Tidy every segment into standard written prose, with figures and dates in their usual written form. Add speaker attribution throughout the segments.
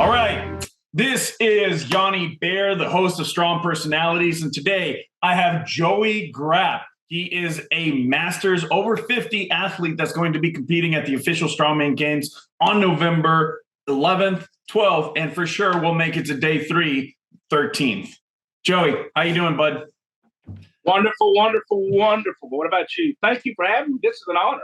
Speaker 1: All right. This is Yanni Bear, the host of Strong Personalities. And today I have Joey Grappe. He is a Masters over 50 athlete that's going to be competing at the official Strongman Games on November 11th, 12th, and for sure we'll make it to day 3, 13th. Joey, how you doing, bud?
Speaker 2: Wonderful, wonderful, wonderful. What about you? Thank you for having me. This is an honor.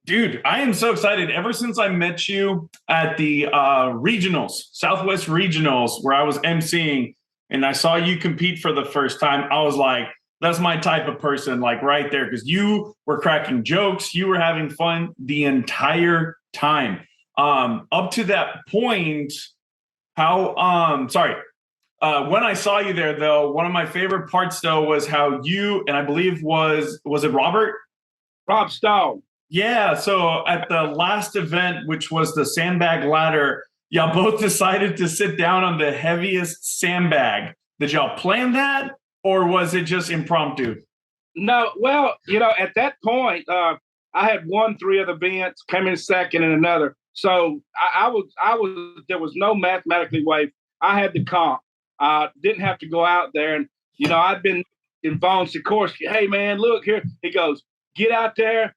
Speaker 1: Dude, I am so excited. Ever since I met you at the regionals, Southwest regionals, where I was emceeing and I saw you compete for the first time, I was like, that's my type of person, like right there, because you were cracking jokes. You were having fun the entire time. Up to that point, when I saw you there, though, one of my favorite parts, though, was how you, and I believe was it Robert?
Speaker 2: Rob Stone.
Speaker 1: Yeah, so at the last event, which was the sandbag ladder, y'all both decided to sit down on the heaviest sandbag. Did y'all plan that, or was it just impromptu?
Speaker 2: No, well, at that point, I had won 3 of the events, came in second in another. So I was. There was no mathematically way. I had the comp. Didn't have to go out there, and I'd been involved. Sikorsky, hey man, look here. He goes, get out there.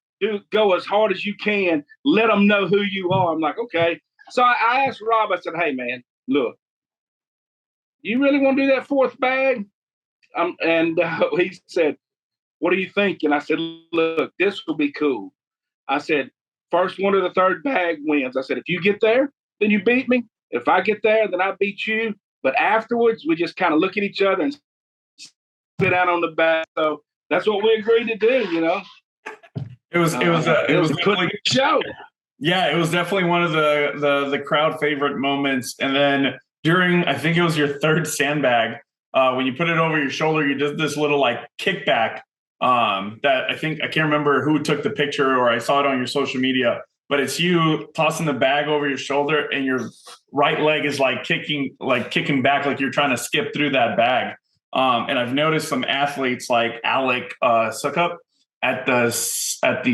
Speaker 2: Go as hard as you can. Let them know who you are. I'm like, okay. So I asked Rob, I said, hey, man, look, you really want to do that 4th bag? He said, what do you think? And I said, look, this will be cool. I said, first one to the 3rd bag wins. I said, if you get there, then you beat me. If I get there, then I beat you. But afterwards, we just kind of look at each other and sit down on the bag. So that's what we agreed to do,
Speaker 1: It was a
Speaker 2: good show.
Speaker 1: Yeah, it was definitely one of the crowd favorite moments. And then during, I think it was your 3rd sandbag, when you put it over your shoulder, you did this little like kickback. That I can't remember who took the picture, or I saw it on your social media. But it's you tossing the bag over your shoulder, and your right leg is like kicking back, like you're trying to skip through that bag. And I've noticed some athletes like Alec Suckup at the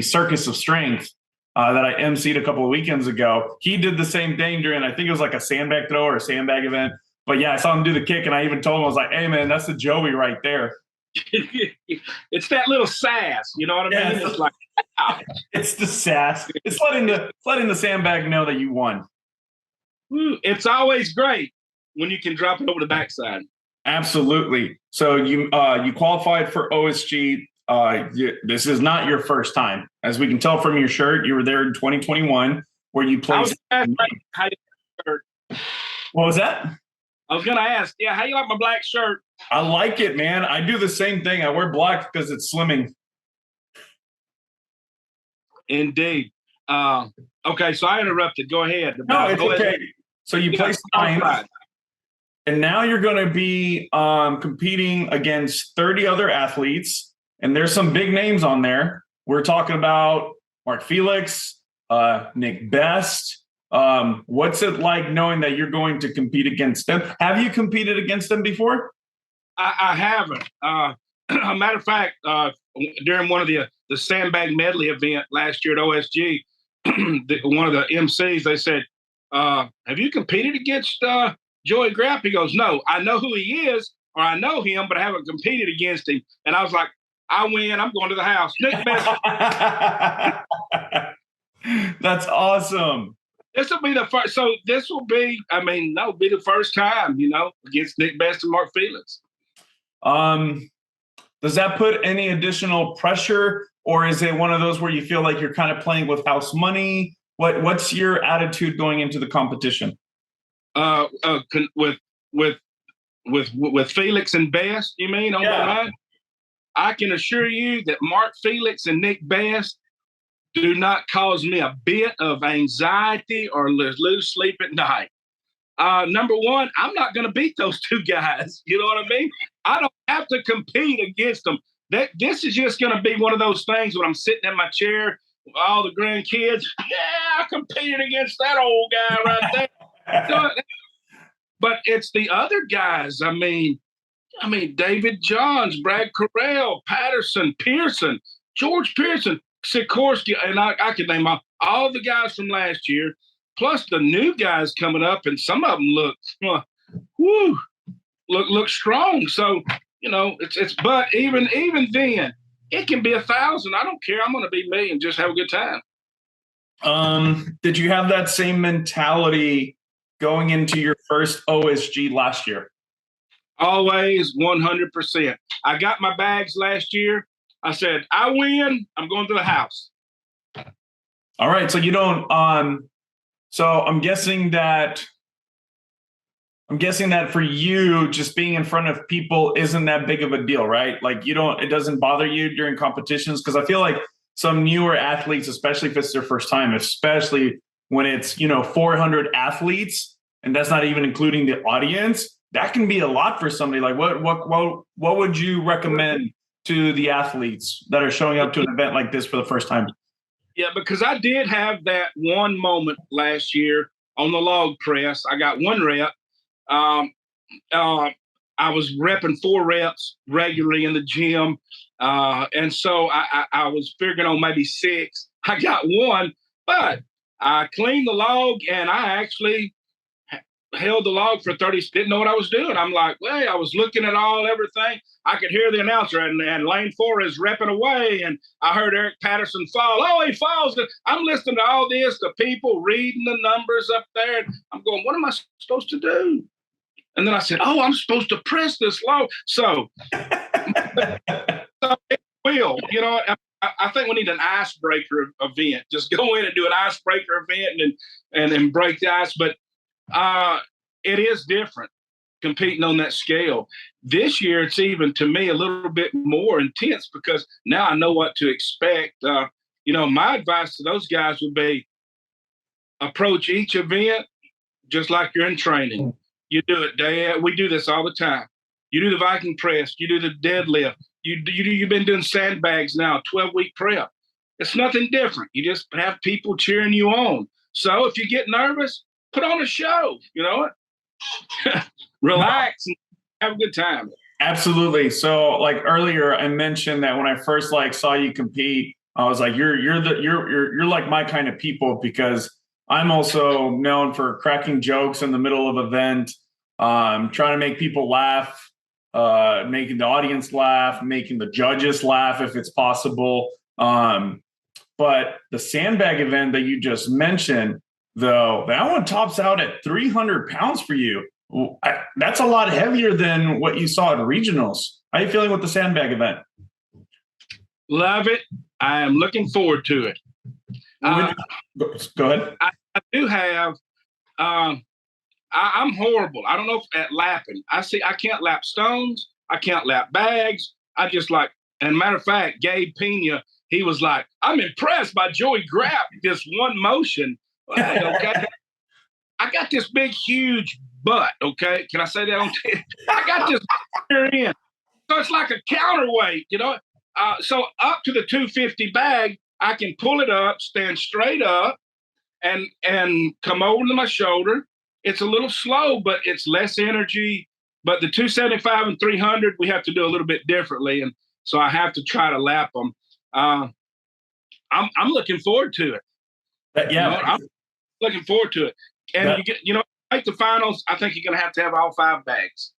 Speaker 1: Circus of Strength that I emceed a couple of weekends ago. He did the same thing during, I think it was like a sandbag throw or a sandbag event. But yeah, I saw him do the kick, and I even told him, I was like, hey man, that's the Joey right there.
Speaker 2: It's that little sass, you know what I mean? It's like, wow.
Speaker 1: It's the sass. It's letting the sandbag know that you won.
Speaker 2: It's always great when you can drop it over the backside.
Speaker 1: Absolutely. So you qualified for OSG. This is not your first time. As we can tell from your shirt, you were there in 2021 where you played.
Speaker 2: How you like my shirt?
Speaker 1: What was that?
Speaker 2: I was going to ask, how you like my black shirt?
Speaker 1: I like it, man. I do the same thing. I wear black because it's slimming.
Speaker 2: Indeed. Okay, so I interrupted. Go ahead.
Speaker 1: No, it's okay. So you placed 9th. And now you're going to be competing against 30 other athletes. And there's some big names on there. We're talking about Mark Felix, Nick Best. What's it like knowing that you're going to compete against them? Have you competed against them before?
Speaker 2: I haven't. A matter of fact, during one of the sandbag medley event last year at OSG, one of the MCs, they said, have you competed against Joey Grappe? He goes, no, I know who he is, or I know him, but I haven't competed against him. And I was like, I win. I'm going to the house. Nick Best.
Speaker 1: That's awesome.
Speaker 2: This will be the first. So this will be, that'll be the first time, against Nick Best and Mark Felix.
Speaker 1: Does that put any additional pressure, or is it one of those where you feel like you're kind of playing with house money? What's your attitude going into the competition?
Speaker 2: With Felix and Best, you mean? On
Speaker 1: yeah.
Speaker 2: The line? I can assure you that Mark Felix and Nick Best do not cause me a bit of anxiety or lose sleep at night. Number one, I'm not going to beat those 2 guys. You know what I mean? I don't have to compete against them. This is just going to be one of those things when I'm sitting in my chair with all the grandkids. Yeah, I competed against that old guy right there. But it's the other guys. David Johns, Brad Carell, Patterson, Pearson, George Pearson, Sikorsky, and I can name all the guys from last year. plus the new guys coming up, and some of them look strong. So it's but even then, it can be 1,000. I don't care. I'm going to be me and just have a good time.
Speaker 1: Did you have that same mentality going into your first OSG last year?
Speaker 2: Always 100%. I got my bags last year. I said, I win, I'm going to the house.
Speaker 1: All right. So you don't, so I'm guessing that for you, just being in front of people isn't that big of a deal, right? Like it doesn't bother you during competitions? Because I feel like some newer athletes, especially if it's their first time, especially when it's, 400 athletes, and that's not even including the audience, that can be a lot for somebody. Like what would you recommend to the athletes that are showing up to an event like this for the first time?
Speaker 2: Yeah, because I did have that one moment last year on the log press. I got one rep. I was repping 4 reps regularly in the gym. And so I was figuring on maybe 6. I got 1, but I cleaned the log and I actually held the log for 30, didn't know what I was doing. I'm like, hey, I was looking at everything. I could hear the announcer and lane 4 is repping away. And I heard Eric Patterson fall. Oh, he falls. I'm listening to all this, the people reading the numbers up there. And I'm going, what am I supposed to do? And then I said, oh, I'm supposed to press this log. So it will, I think we need an icebreaker event. Just go in and do an icebreaker event and then break the ice. But it is different competing on that scale. This year, it's even, to me, a little bit more intense because now I know what to expect. My advice to those guys would be approach each event just like you're in training. You do it, we do this all the time. You do the Viking press, you do the deadlift, you've been doing sandbags now, 12-week prep. It's nothing different. You just have people cheering you on. So if you get nervous, put on a show, relax and have a good time.
Speaker 1: Absolutely. So like earlier I mentioned that when I first saw you compete, I was like, you're like my kind of people, because I'm also known for cracking jokes in the middle of an event, trying to make people laugh, making the audience laugh, making the judges laugh if it's possible. But the sandbag event that you just mentioned, though, that one tops out at 300 pounds for you. That's a lot heavier than what you saw at regionals. How are you feeling with the sandbag event?
Speaker 2: Love it. I am looking forward to it.
Speaker 1: Go ahead.
Speaker 2: I do have, I'm horrible. I don't know if at lapping. I can't lap stones. I can't lap bags. I just and matter of fact, Gabe Pena, he was like, I'm impressed by Joey Grappe, this one motion. Hey, okay. I got this big, huge butt, okay? Can I say that on TV? I got this rear end. So it's like a counterweight, So up to the 250 bag, I can pull it up, stand straight up, and come over to my shoulder. It's a little slow, but it's less energy. But the 275 and 300, we have to do a little bit differently. And so I have to try to lap them. I'm looking forward to it. I'm looking forward to it. And make the finals, I think you're going to have all 5 bags.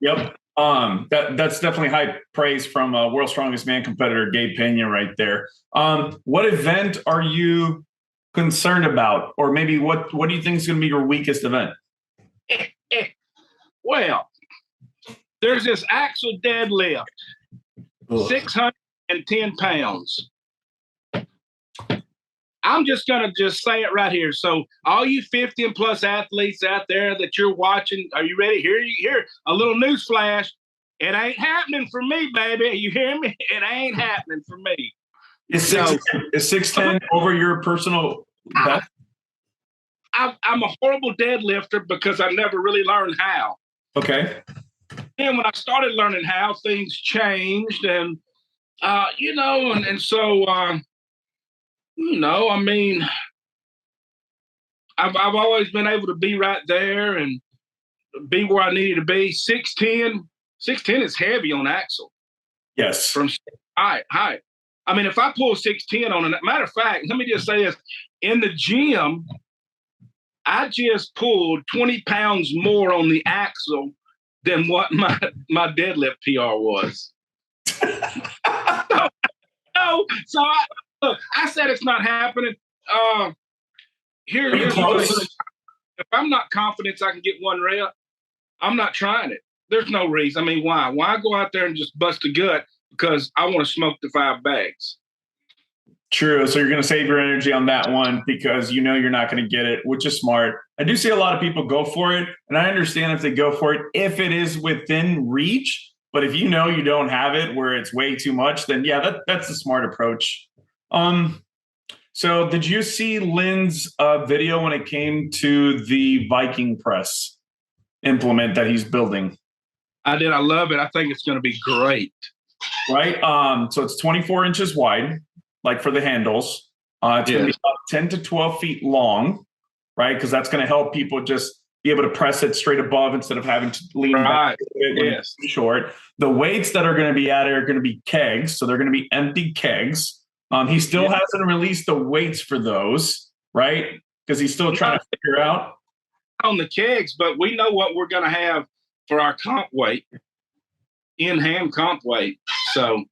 Speaker 1: Yep. That's definitely high praise from World's Strongest Man competitor Gabe Pena right there. What event are you concerned about, or maybe what do you think is going to be your weakest event?
Speaker 2: Well, there's this axle deadlift, 610 pounds. I'm just going to say it right here. So all you 50 and plus athletes out there that you're watching, are you ready? Here, a little news flash. It ain't happening for me, baby. You hear me? It ain't happening for me.
Speaker 1: Is 610 over your personal best?
Speaker 2: I'm a horrible deadlifter because I never really learned how.
Speaker 1: Okay.
Speaker 2: And when I started learning how, things changed. And, and so, I mean, I've always been able to be right there and be where I needed to be. 610 is heavy on axle.
Speaker 1: Yes.
Speaker 2: From high. I mean, if I pull 610 on it, matter of fact, let me just say this. In the gym, I just pulled 20 pounds more on the axle than what my deadlift PR was. So I said it's not happening. Here's the thing. If I'm not confident I can get one rep, I'm not trying it. There's no reason. I mean, why? Why go out there and just bust a gut because I want to smoke the 5 bags?
Speaker 1: True. So you're going to save your energy on that one because you know you're not going to get it, which is smart. I do see a lot of people go for it, and I understand if they go for it, if it is within reach. But if you know you don't have it where it's way too much, then yeah, that's a smart approach. So did you see Lynn's video when it came to the Viking press implement that he's building?
Speaker 2: I did. I love it. I think it's going to be great.
Speaker 1: Right. So it's 24 inches wide, like for the handles. It's going to be about 10 to 12 feet long, right? Because that's going to help people just be able to press it straight above instead of having to lean back when it's short. The weights that are going to be added are going to be kegs. So they're going to be empty kegs. He still hasn't released the weights for those, right? Because he's still trying to figure out.
Speaker 2: On the kegs, but we know what we're going to have for our comp weight, in-hand comp weight. So,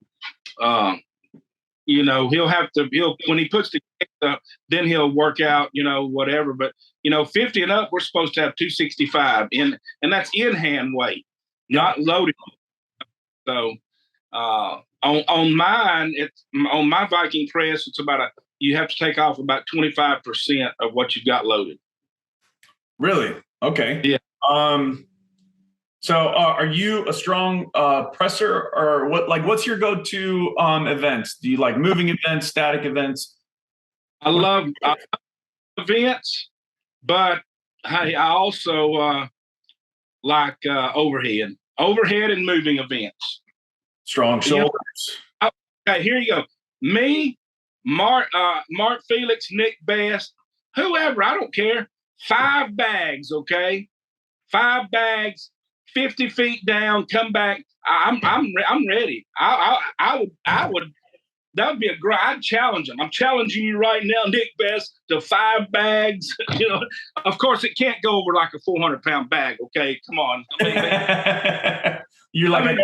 Speaker 2: he'll have to, when he puts the kegs up, then he'll work out, whatever. But, 50 and up, we're supposed to have 265 and that's in-hand weight, not loaded. So, on mine, on my Viking press, it's you have to take off about 25% of what you've got loaded.
Speaker 1: Really? Okay.
Speaker 2: Yeah.
Speaker 1: So are you a strong presser or what? Like, what's your go-to events? Do you like moving events, static events?
Speaker 2: I love events, but I also like overhead and moving events.
Speaker 1: Strong shoulders.
Speaker 2: Okay, here you go. Me, Mark Felix, Nick Best, whoever, I don't care. 5 bags, okay? 5 bags, 50 feet down, come back. I'm ready. I would. That would be a great. I'd challenge him. I'm challenging you right now, Nick Best, to 5 bags. Of course, it can't go over like a 400-pound bag. Okay, come on.
Speaker 1: You're like,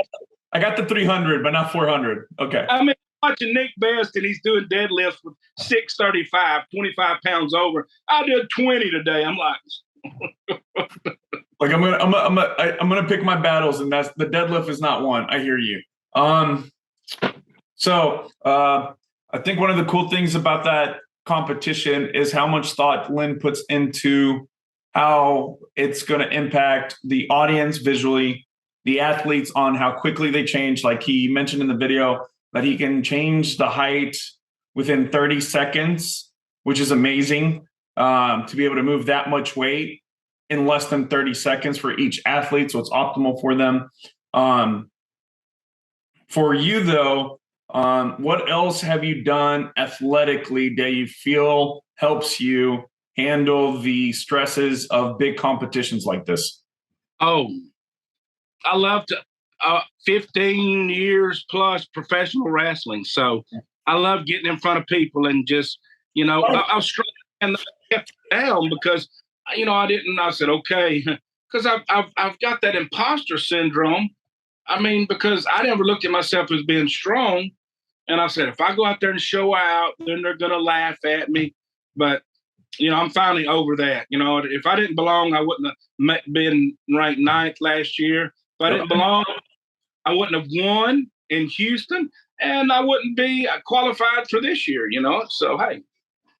Speaker 1: I got the 300, but not 400. Okay.
Speaker 2: I mean, watching Nick Best and he's doing deadlifts with 635, 25 pounds over. I did 20 today. I'm like,
Speaker 1: like I'm gonna pick my battles, and that's the deadlift is not one. I hear you. So I think one of the cool things about that competition is how much thought Lynn puts into how it's going to impact the audience visually, the athletes on how quickly they change. Like he mentioned in the video that he can change the height within 30 seconds, which is amazing to be able to move that much weight in less than 30 seconds for each athlete. So it's optimal for them. For you, though, what else have you done athletically that you feel helps you handle the stresses of big competitions like this?
Speaker 2: Oh, I love 15 years plus professional wrestling. So I love getting in front of people and just, I was struggling and kept down because, I said, okay, because I've got that imposter syndrome. I mean, because I never looked at myself as being strong. And I said, if I go out there and show out, then they're going to laugh at me. But, I'm finally over that. If I didn't belong, I wouldn't have been ranked 9th last year. If I didn't belong, I wouldn't have won in Houston, and I wouldn't be qualified for this year, So, hey.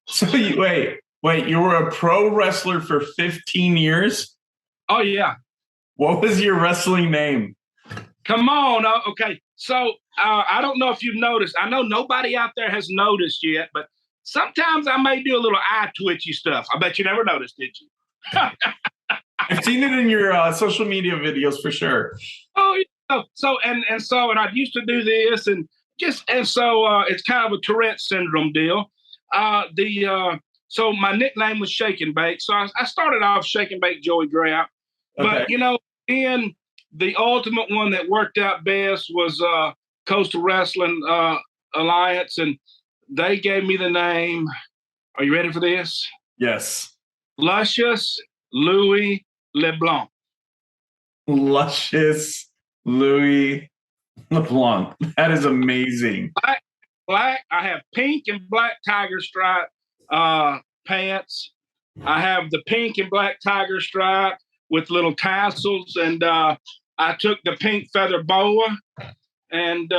Speaker 1: So wait, you were a pro wrestler for 15 years?
Speaker 2: Oh, yeah.
Speaker 1: What was your wrestling name?
Speaker 2: Come on. Okay. So I don't know if you've noticed. I know nobody out there has noticed yet, but sometimes I may do a little eye twitchy stuff. I bet you never noticed, did you?
Speaker 1: I've seen it in your social media videos for sure.
Speaker 2: Oh, yeah. So I used to do this so it's kind of a Tourette syndrome deal. So my nickname was Shake and Bake. So I started off Shake and Bake Joey Grappe. But, then the ultimate one that worked out best was Coastal Wrestling Alliance, and they gave me the name. Are you ready for this?
Speaker 1: Yes.
Speaker 2: Luscious Louis LeBlanc.
Speaker 1: Luscious Louis LeBlanc. That is amazing.
Speaker 2: Black. I have pink and black tiger stripe pants. I have the pink and black tiger stripe with little tassels, and I took the pink feather boa. And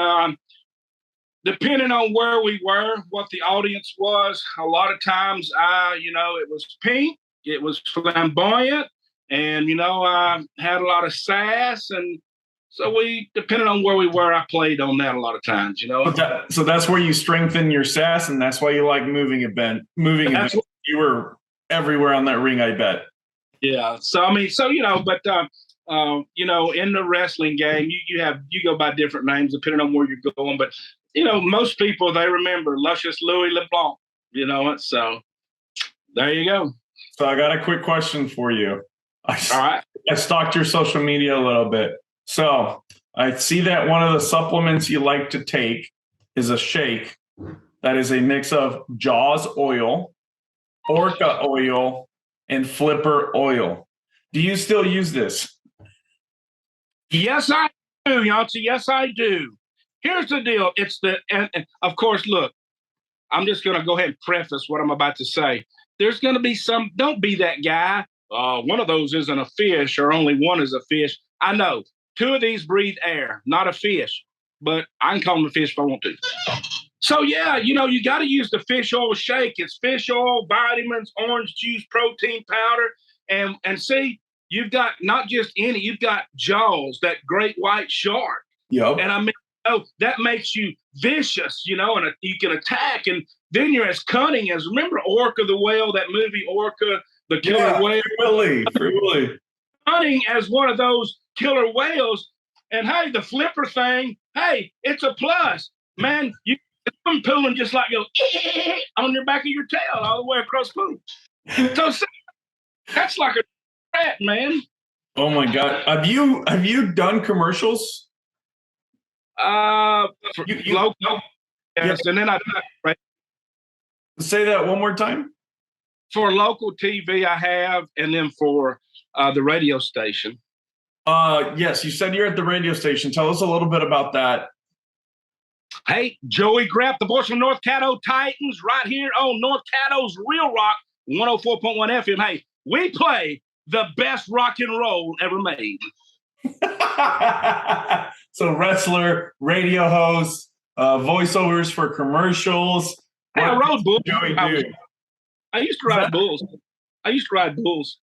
Speaker 2: depending on where we were, what the audience was, a lot of times, it was pink, it was flamboyant, and I had a lot of sass, and so depending on where we were, I played on that a lot of times.
Speaker 1: So that's where you strengthen your sass, and that's why you like moving events. You were everywhere on that ring, I bet.
Speaker 2: Yeah. So in the wrestling game, you go by different names depending on where you're going, but most people, they remember Luscious Louis LeBlanc. So there you go.
Speaker 1: So I got a quick question for you.
Speaker 2: All right.
Speaker 1: I stalked your social media a little bit. So I see that one of the supplements you like to take is a shake that is a mix of Jaws oil, Orca oil, and Flipper oil. Do you still use this?
Speaker 2: Yes, I do, Yancey. Yes, I do. Here's the deal. And of course, look, I'm just going to go ahead and preface what I'm about to say. There's going to be don't be that guy. One of those isn't a fish, or only one is a fish. I know. 2 of these breathe air, not a fish, but I can call them a fish if I want to. So, yeah, you got to use the fish oil shake. It's fish oil, vitamins, orange juice, protein powder. And see, you've got not just any, you've got Jaws, that great white shark.
Speaker 1: Yep.
Speaker 2: And that makes you vicious, and you can attack. And then you're as cunning as, remember Orca the whale, that movie Orca, the killer whale?
Speaker 1: Really.
Speaker 2: Cunning as one of those killer whales. And hey, the flipper thing, hey, it's a plus. Man, you can pool and just like go on your back of your tail all the way across pool. So that's like a rat, man.
Speaker 1: Oh my God. Have you done commercials?
Speaker 2: Local. Yes, and then right.
Speaker 1: Say that one more time.
Speaker 2: For local TV, I have, and then for the radio station.
Speaker 1: Yes, you said you're at the radio station. Tell us a little bit about that.
Speaker 2: Hey, Joey Grappe, the voice from North Caddo Titans, right here on North Caddo's Real Rock 104.1 FM. Hey, we play the best rock and roll ever made.
Speaker 1: So wrestler, radio host, voiceovers for commercials.
Speaker 2: I rode bulls.
Speaker 1: Joey,
Speaker 2: I used to ride bulls.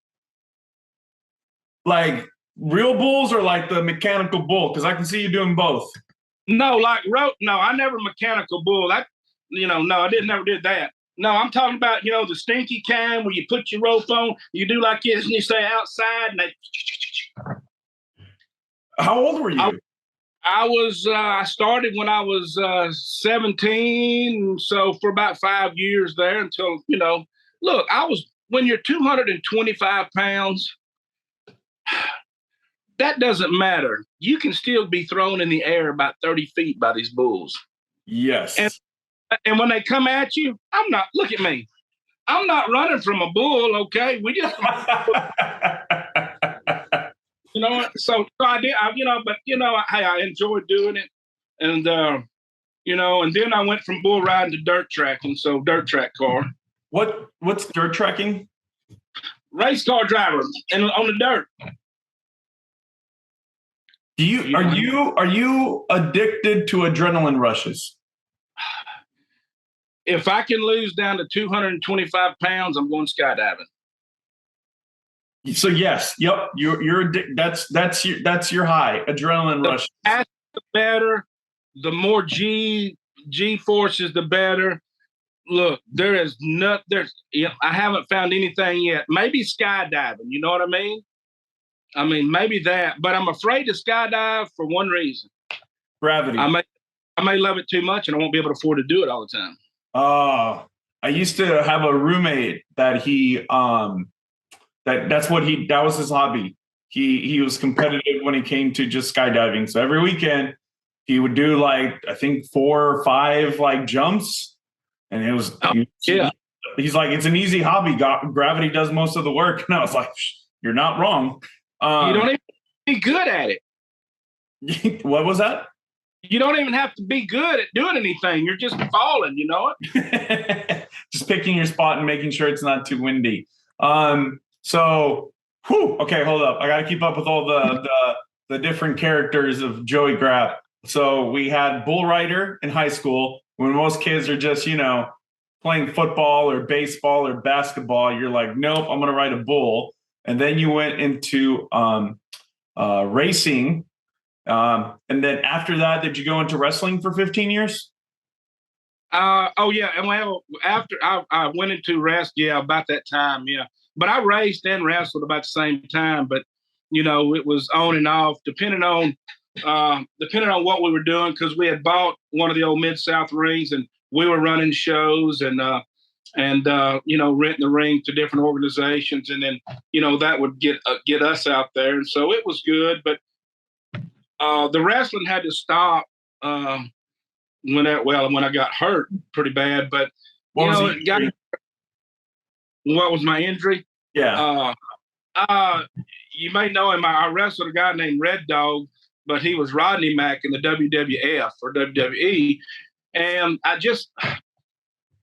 Speaker 1: Like real bulls or like the mechanical bull? Because I can see you doing both.
Speaker 2: No, I never mechanical bull. I never did that. No, I'm talking about, the stinky kind where you put your rope on, you do like this, and you stay outside, and they.
Speaker 1: How old were you?
Speaker 2: I started when I was 17, so for about 5 years there until, look, when you're 225 pounds, that doesn't matter. You can still be thrown in the air about 30 feet by these bulls.
Speaker 1: Yes.
Speaker 2: And when they come at you, look at me. I'm not running from a bull, okay? We just, so I did, hey, I enjoyed doing it. And, and then I went from bull riding to dirt tracking. So dirt track car.
Speaker 1: What's dirt tracking?
Speaker 2: Race car driver and on the dirt.
Speaker 1: Are you addicted to adrenaline rushes?
Speaker 2: If I can lose down to 225 pounds, I'm going skydiving.
Speaker 1: So yes, yep, you're that's your high adrenaline rush.
Speaker 2: The better, the more G forces, the better. Look, I haven't found anything yet. Maybe skydiving. You know what I mean? I mean, maybe that, but I'm afraid to skydive for one reason.
Speaker 1: Gravity.
Speaker 2: I may love it too much and I won't be able to afford to do it all the time.
Speaker 1: I used to have a roommate that that was his hobby. He was competitive when it came to just skydiving. So every weekend he would do like, I think 4 or 5 like jumps, and it was He's like, it's an easy hobby. Gravity does most of the work. And I was like, you're not wrong.
Speaker 2: You don't even be good at it.
Speaker 1: What was that?
Speaker 2: You don't even have to be good at doing anything. You're just falling, you know
Speaker 1: it? Just picking your spot and making sure it's not too windy. So, okay, hold up. I got to keep up with all the different characters of Joey Grappe. So we had Bull Rider in high school when most kids are just, playing football or baseball or basketball. You're like, nope, I'm going to ride a bull. And then you went into racing. And then after that, did you go into wrestling for 15 years?
Speaker 2: Oh yeah, and well, after I went into about that time, yeah. But I raced and wrestled about the same time. But it was on and off, depending on what we were doing, because we had bought one of the old Mid-South rings, and we were running shows and renting the ring to different organizations, and then that would get us out there, and so it was good. But the wrestling had to stop. When I got hurt pretty bad, but what was my injury?
Speaker 1: Yeah.
Speaker 2: You may know him. I wrestled a guy named Red Dog, but he was Rodney Mack in the WWF or WWE, and I just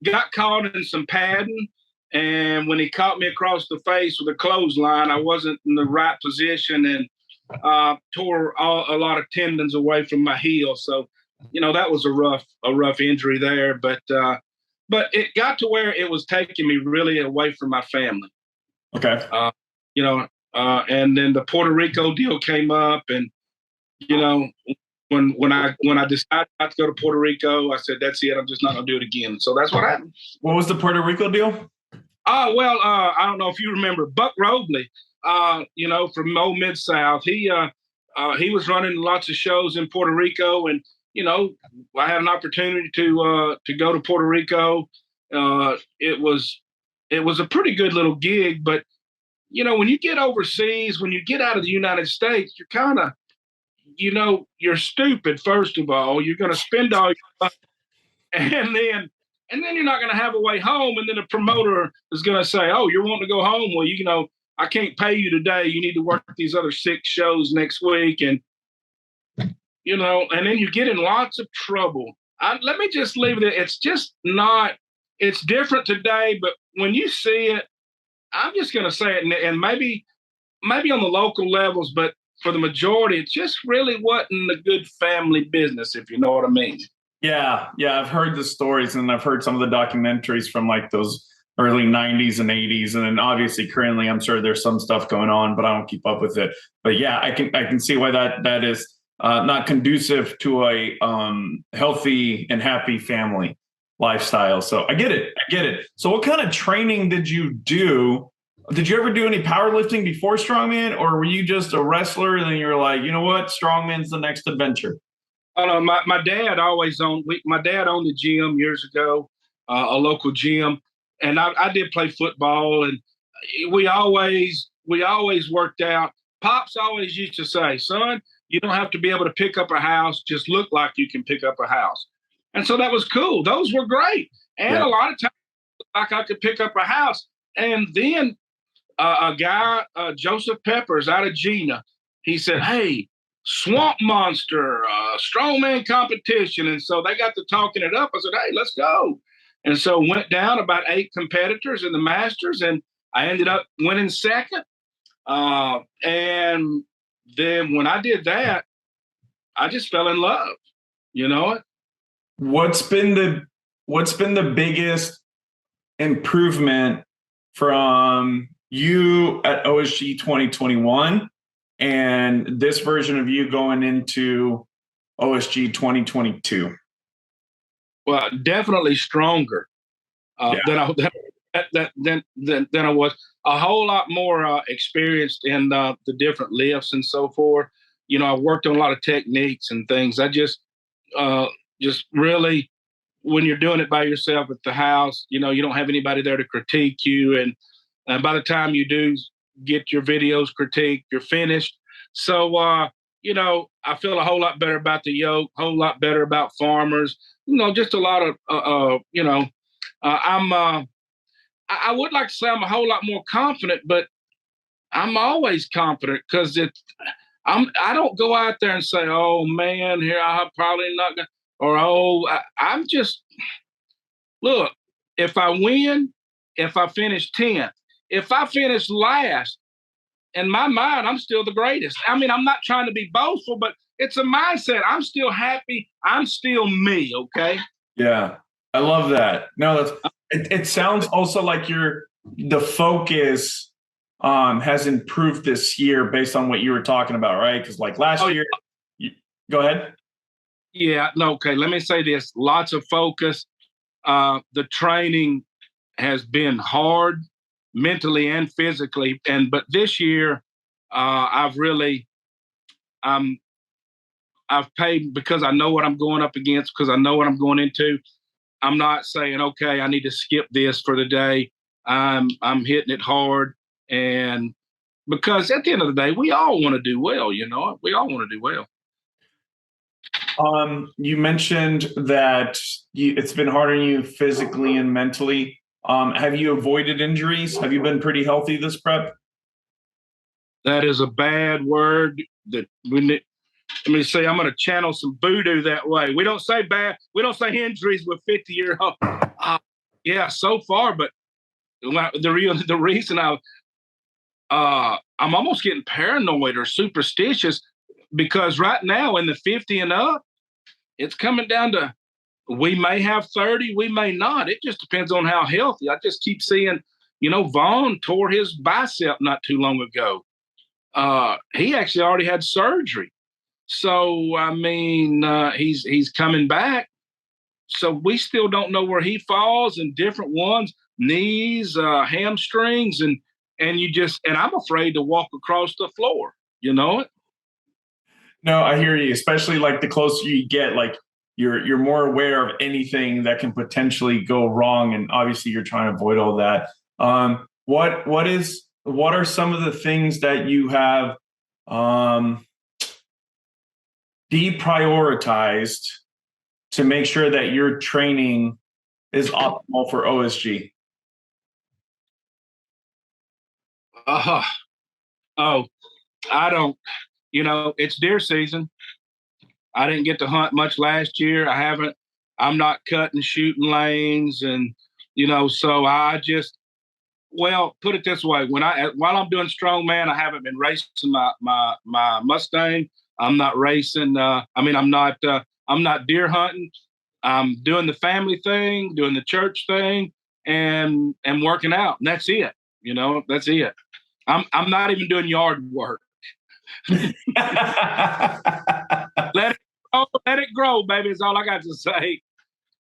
Speaker 2: got caught in some padding. And when he caught me across the face with a clothesline, I wasn't in the right position and tore a lot of tendons away from my heel. So that was a rough injury there, but it got to where it was taking me really away from my family.
Speaker 1: Okay.
Speaker 2: And then the Puerto Rico deal came up, and when I decided not to go to Puerto Rico, I said, that's it. I'm just not going to do it again. So that's what happened.
Speaker 1: What was the Puerto Rico deal?
Speaker 2: I don't know if you remember Buck Robley, from old Mid-South. He was running lots of shows in Puerto Rico, and I had an opportunity to go to Puerto Rico. It was a pretty good little gig, but when you get overseas, when you get out of the United States, you're kind of, you're stupid. First of all, you're going to spend all your money, and then you're not going to have a way home. And then the promoter is going to say, "Oh, you're wanting to go home? Well, I can't pay you today. You need to work these other 6 shows next week." And and then you get in lots of trouble. Let me just leave it. It's just not, it's different today, but when you see it, I'm just going to say it, and maybe on the local levels, but for the majority, it just really wasn't a good family business, if you know what I mean.
Speaker 1: Yeah. I've heard the stories, and I've heard some of the documentaries from like those early 90s and 80s. And then obviously currently, I'm sure there's some stuff going on, but I don't keep up with it. But yeah, I can see why that is not conducive to a healthy and happy family lifestyle. So I get it. So what kind of training did you do? Did you ever do any powerlifting before Strongman, or were you just a wrestler and then you were like, you know what, Strongman's the next adventure?
Speaker 2: Oh no, my dad always owned. My dad owned a gym years ago, a local gym, and I did play football, and we always worked out. Pops always used to say, "Son, you don't have to be able to pick up a house. Just look like you can pick up a house." And so that was cool. Those were great. And a lot of times, like I could pick up a house. And then a guy, Joseph Peppers out of Gina, he said, "Hey, Swamp Monster, strongman competition." And so they got to talking it up. I said, "Hey, let's go." And so went down about 8 competitors in the Masters, and I ended up winning second. And then when I did that, I just fell in love.
Speaker 1: What's been the biggest improvement from you at OSG 2021 and this version of you going into OSG 2022?
Speaker 2: Well, definitely stronger than I was. A whole lot more experienced in the different lifts and so forth. I worked on a lot of techniques and things. I just really, when you're doing it by yourself at the house, you don't have anybody there to critique you. And by the time you do get your videos critiqued, you're finished. So, I feel a whole lot better about the yoke, a whole lot better about farmers, just a lot of, I would like to say I'm a whole lot more confident, but I'm always confident because I don't go out there and say, oh man, here I'm probably not gonna, or I'm just look, if I win, if I finish 10th, if I finish last, in my mind, I'm still the greatest. I mean, I'm not trying to be boastful, but it's a mindset. I'm still happy. I'm still me. Okay.
Speaker 1: Yeah, I love that. No, it sounds also like the focus has improved this year based on what you were talking about, right? Because like last year, go ahead.
Speaker 2: Yeah, no, okay. Let me say this: lots of focus. The training has been hard, mentally and physically, but this year, I've really, I've paid because I know what I'm going up against, because I know what I'm going into. I'm not saying, okay, I need to skip this for the day. I'm hitting it hard, and because at the end of the day, we all want to do well. We all want to do well.
Speaker 1: You mentioned that it's been hard on you physically and mentally. Have you avoided injuries? Have you been pretty healthy this prep?
Speaker 2: That is a bad word. That we need. Let me say, I'm going to channel some voodoo that way. We don't say bad. We don't say injuries with 50-year-old. Yeah, so far, but the reason I'm almost getting paranoid or superstitious because right now in the 50 and up, it's coming down to we may have 30, we may not. It just depends on how healthy. I just keep seeing, Vaughn tore his bicep not too long ago. He actually already had surgery. So, I mean, he's coming back. So we still don't know where he falls in different ones, knees, hamstrings, and I'm afraid to walk across the floor. You know it?
Speaker 1: No, I hear you. Especially like the closer you get, like you're more aware of anything that can potentially go wrong, and obviously you're trying to avoid all that. What are some of the things that you have deprioritized to make sure that your training is optimal for OSG?
Speaker 2: Oh, I don't. It's deer season. I didn't get to hunt much last year. I'm not cutting shooting lanes, and so I just. Well, put it this way: while I'm doing strongman, I haven't been racing my Mustang. I'm not racing. I'm not deer hunting. I'm doing the family thing, doing the church thing, and working out. And that's it. That's it. I'm not even doing yard work. Let it grow, baby. Is all I got to say.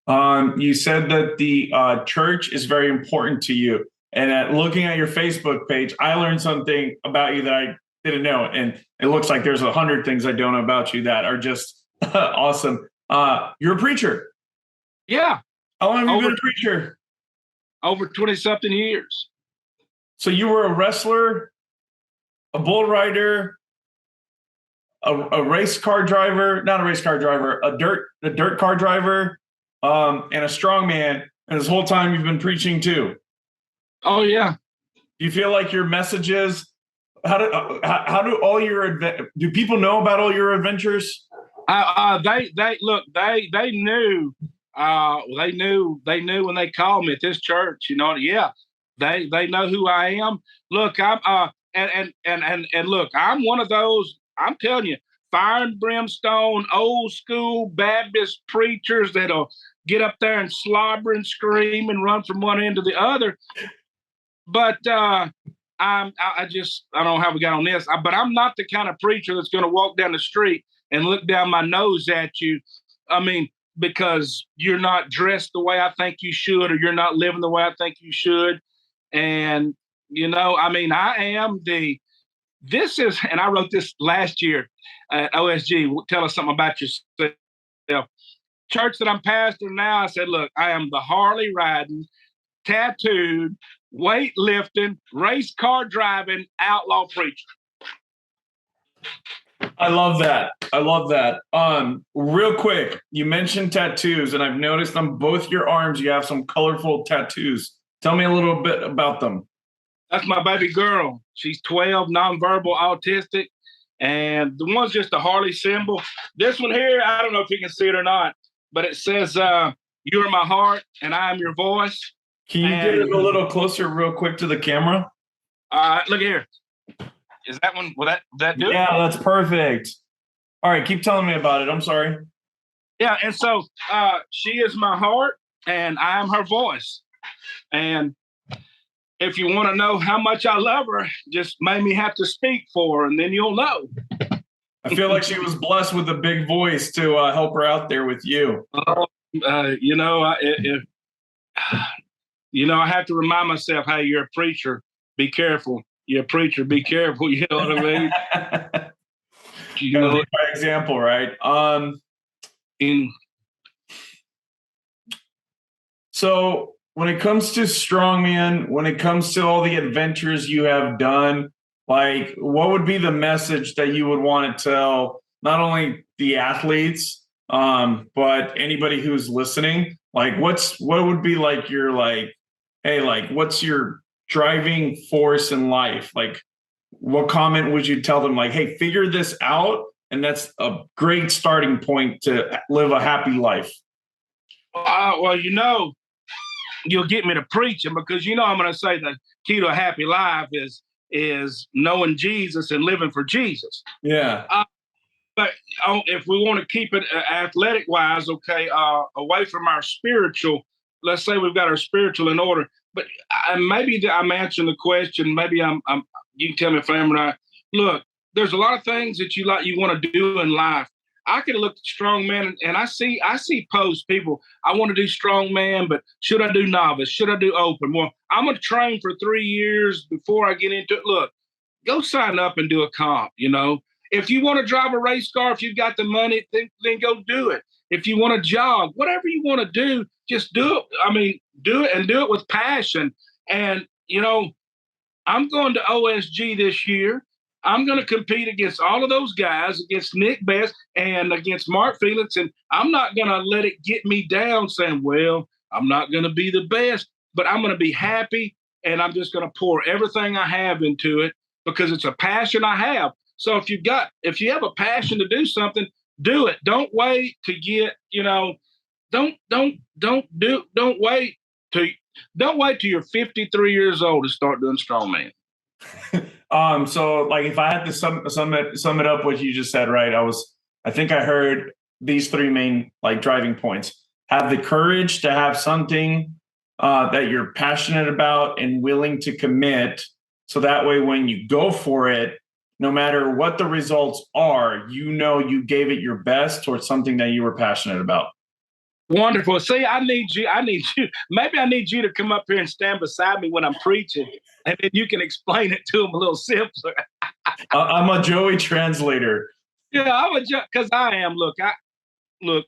Speaker 1: You said that the church is very important to you. And looking at your Facebook page, I learned something about you that I didn't know. And it looks like there's 100 things I don't know about you that are just awesome. You're a preacher.
Speaker 2: Yeah.
Speaker 1: How long have you been a preacher?
Speaker 2: Over 20-something years.
Speaker 1: So you were a wrestler, a bull rider, a race car driver, not a race car driver, a dirt car driver, and a strongman. And this whole time you've been preaching too.
Speaker 2: Oh yeah.
Speaker 1: Do you feel like your messages? How do all your do people know about all your adventures?
Speaker 2: They look. They knew. They knew when they called me at this church. Yeah. They know who I am. Look, I'm and look, I'm one of those. I'm telling you, fire and brimstone, old school Baptist preachers that'll get up there and slobber and scream and run from one end to the other. But I don't know how we got on this, but I'm not the kind of preacher that's going to walk down the street and look down my nose at you. I mean, because you're not dressed the way I think you should, or you're not living the way I think you should. And, I am and I wrote this last year at OSG. Tell us something about yourself. Church that I'm pastor now, I said, look, I am the Harley riding, tattooed, weightlifting, race car driving, outlaw preacher.
Speaker 1: I love that. Real quick, you mentioned tattoos, and I've noticed on both your arms you have some colorful tattoos. Tell me a little bit about them.
Speaker 2: That's my baby girl. She's 12, nonverbal, autistic. And the one's just a Harley symbol. This one here, I don't know if you can see it or not, but it says, "You are my heart and I am your voice."
Speaker 1: Can you get it a little closer real quick to the camera?
Speaker 2: Look here. Is that one? Will that do it?
Speaker 1: Yeah, that's perfect. All right, keep telling me about it. I'm sorry.
Speaker 2: Yeah, and so she is my heart and I am her voice. And if you want to know how much I love her, just make me have to speak for her, and then you'll know.
Speaker 1: I feel like she was blessed with a big voice to help her out there with you.
Speaker 2: You know, I have to remind myself, hey, you're a preacher. Be careful. You're a preacher. Be careful. You know what I mean?
Speaker 1: You know, by example, right? So when it comes to Strongman, when it comes to all the adventures you have done, like what would be the message that you would want to tell not only the athletes, but anybody who's listening? Like what would be like your hey, like what's your driving force in life? Like what comment would you tell them? Like, hey, figure this out, and that's a great starting point to live a happy life.
Speaker 2: Well, you'll get me to preaching because I'm going to say the key to a happy life is knowing Jesus and living for Jesus.
Speaker 1: Yeah.
Speaker 2: But if we want to keep it athletic wise, okay, away from our spiritual, let's say we've got our spiritual in order. But maybe I'm answering the question. Maybe you can tell me if I'm right. Look, there's a lot of things that you want to do in life. I could look at strongman and I see posts, people, I want to do strongman, but should I do novice? Should I do open? Well, I'm going to train for 3 years before I get into it. Look, go sign up and do a comp, If you want to drive a race car, if you've got the money, then go do it. If you want to jog, whatever you want to do, just do it. I mean, do it and do it with passion. And, I'm going to OSG this year. I'm going to compete against all of those guys, against Nick Best and against Mark Felix. And I'm not going to let it get me down saying, well, I'm not going to be the best, but I'm going to be happy. And I'm just going to pour everything I have into it because it's a passion I have. So if you have a passion to do something, do it. Don't wait to get, don't wait till you're 53 years old to start doing strongman.
Speaker 1: So like if I had to sum it up what you just said, right? I think I heard these 3 main like driving points. Have the courage to have something that you're passionate about and willing to commit. So that way when you go for it, no matter what the results are, you gave it your best towards something that you were passionate about.
Speaker 2: Wonderful. See, I need you. Maybe I need you to come up here and stand beside me when I'm preaching, and then you can explain it to them a little simpler.
Speaker 1: I'm a Joey translator.
Speaker 2: Yeah, because I am. Look.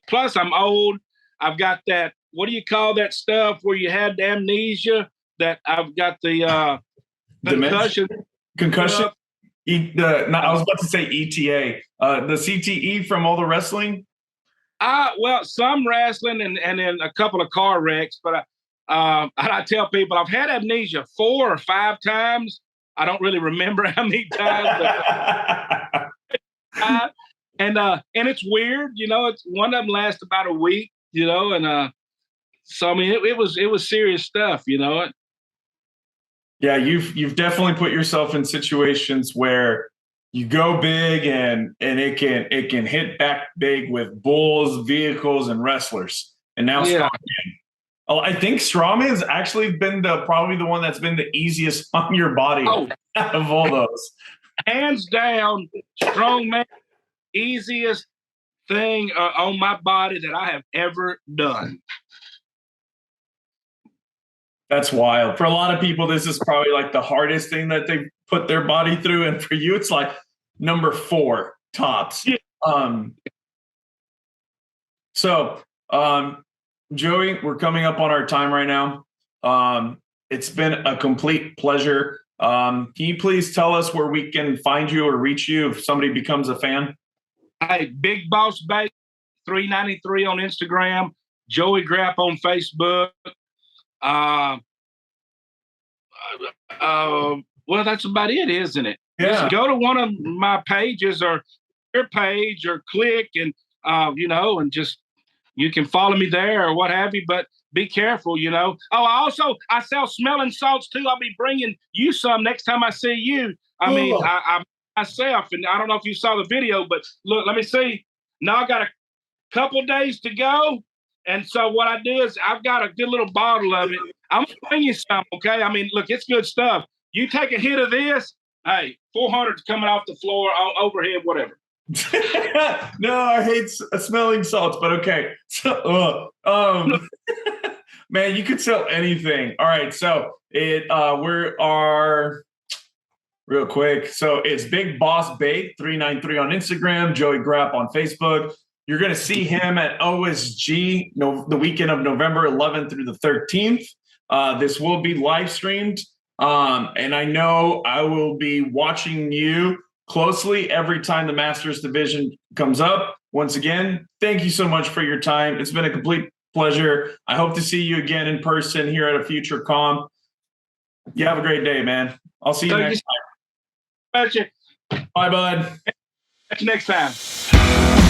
Speaker 2: Plus, I'm old. I've got that. What do you call that stuff where you had the amnesia? That I've got the concussion.
Speaker 1: Concussion. I was about to say ETA. The CTE from all the wrestling.
Speaker 2: Well, some wrestling and then a couple of car wrecks, but I tell people I've had amnesia 4 or 5 times. I don't really remember how many times, and it's weird, It's one of them lasts about a week, and so I mean it was serious stuff,
Speaker 1: Yeah, you've definitely put yourself in situations where you go big and it can hit back big with bulls, vehicles, and wrestlers. And now Strongman. Oh, I think Strongman has actually been probably the one that's been the easiest on your body out of all those.
Speaker 2: Hands down, Strongman, easiest thing on my body that I have ever done.
Speaker 1: That's wild. For a lot of people, this is probably like the hardest thing that they put their body through. And for you, it's like number 4 tops. Yeah. Joey, we're coming up on our time right now. It's been a complete pleasure. Can you please tell us where we can find you or reach you if somebody becomes a fan?
Speaker 2: Hey, Big Boss Bay 393 on Instagram, Joey Grappe on Facebook. Well, that's about it, isn't it?
Speaker 1: Yeah.
Speaker 2: Just go to one of my pages or your page or click and, and just you can follow me there or what have you, but be careful, Oh, I sell smelling salts too. I'll be bringing you some next time I see you. I mean,
Speaker 1: Cool.
Speaker 2: I myself, and I don't know if you saw the video, but look, let me see. Now I got a couple days to go. And so what I do is I've got a good little bottle of it. I'm gonna bring you some, okay? I mean, look, it's good stuff. You take a hit of this, hey, 400's coming off the floor, overhead, whatever.
Speaker 1: No, I hate smelling salts, but okay. So, man, you could sell anything. All right, so we are real quick. So it's Big Boss Bait 393 on Instagram, Joey Grappe on Facebook. You're going to see him at OSG the weekend of November 11th through the 13th. This will be live streamed, and I know I will be watching you closely every time the Masters division comes up. Once again, thank you so much for your time. It's been a complete pleasure. I hope to see you again in person here at a future comp. You have a great day, man. I'll see you next time.
Speaker 2: Catch you.
Speaker 1: Bye, bud.
Speaker 2: Catch you next time.